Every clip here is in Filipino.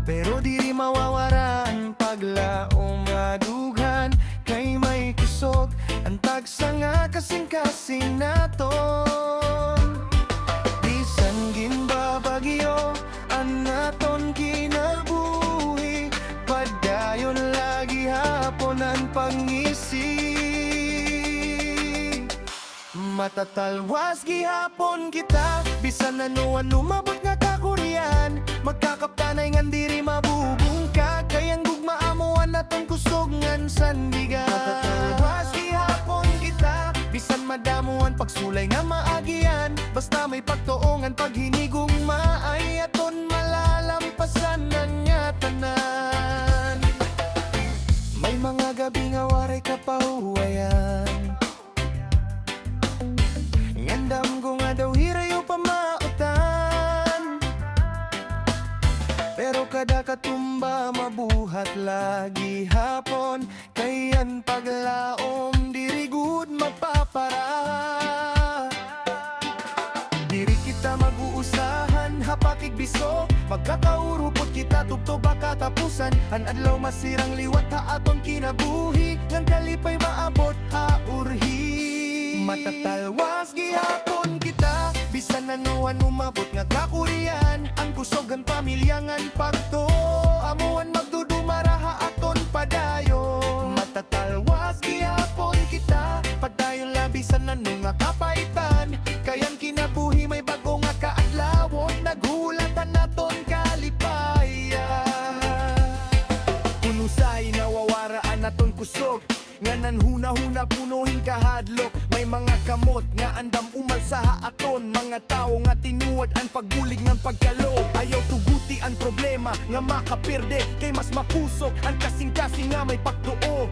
Pero diri mawawaran paglaom nga dughan kay may kusog ang tagsa nga kasing-kasing naton. Bisan ginbabagyo ang naton kinabuhi, padayon lagi hapon ang pangisi. Matatalwas gihapon kita, bisan anuan lumabot nga kakurian. Magkakaptanay ngan diri mabubungka, kayang gugmaamuan natong kusog ngan sandigan. Matatalwas gihapon kita, bisan madamuan pagsulay nga maagian. Basta may pagtuongan pag hinigugma ay aton malalampasan ang nga tanan. May mga gabi nga waray kapahuwayan, ngandam ko nga daw hirayo pamautan. Pero kada katumba mabuhat lagi hapon, kayan paglaom diri gud mapapara. Diri kita mag-uusahan hapakig biso, magkakaurupot kita tugto baka tapusan. An adlaw masirang liwat ha aton kinabuhi, ngan kalipay maabot haurhi. Matatalwas gihapon kita, bisan anuan umabot nga kakurian. Ang kusog ang pamilya ngan pagto, amuan magdudumara ha aton padayon. Matatalwas gihapon kita, padayon labisan anu nga kapaitan. Kayang kinabuhi may bago nga kaadlawon, naghulatan naton kalipayan. Kunusay nawawaraan naton kusog, nga nanhuna-huna punuhin kahadlok. May mga kamot nga andam umal sa haaton, mga tao nga tinuod ang pagbulig ng pagkalog. Ayaw tuguti ang problema nga makapirde, kay mas mapusok ang kasing-kasing nga may pagtuo.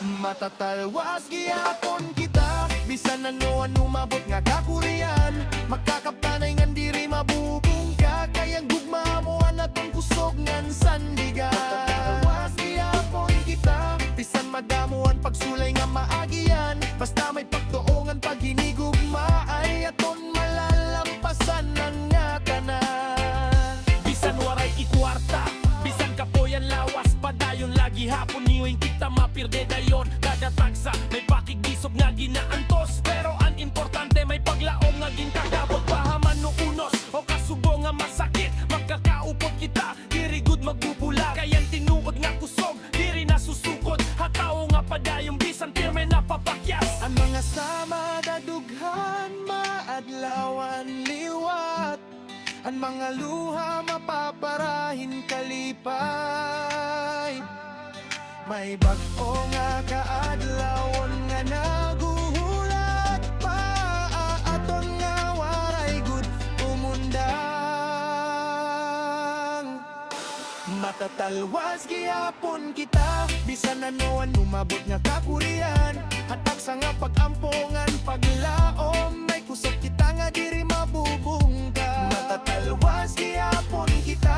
Matatalwas gihapon kita, bisan anuan umabot nga kakurian. Magkakaptanay ngan diri mabubungka, kayang gugmaamuan atong kusog ngan sandigan. Matatalwas gihapon kita, bisan madamuan pagsulay nga maagian. Basta may pagtuongan pag hinigugma ay aton malalampasan ang nga tanan. Bisan waray ikwarta, bisan kapoyan lawas, padayon lagi hapon niwing kita mapirde dayon. Kada tagsa may pakigisog nga ginaantos, pero ang importante may paglaom nga ginkagabot. Pahaman no unos o kasubo nga masakit, magkakaupot kita diri gud magbubula. Kayan tinuod nga kusog diri nasusukod, hataw nga padayong bisan pirme na papakyas. Ang mga sama dadughan maadlawan liwat, ang mga luha mapaparahin kalipay. May bag-o nga kaadlawon nga naguhulat pa, aton nga waray gud umundang. Matatalwas gihapon kita, bisan anuan umabot nga kakurian. Hatag sa nga pagampongan paglaom, may kusog kita nga diri mabubungka. Matatalwas gihapon kita,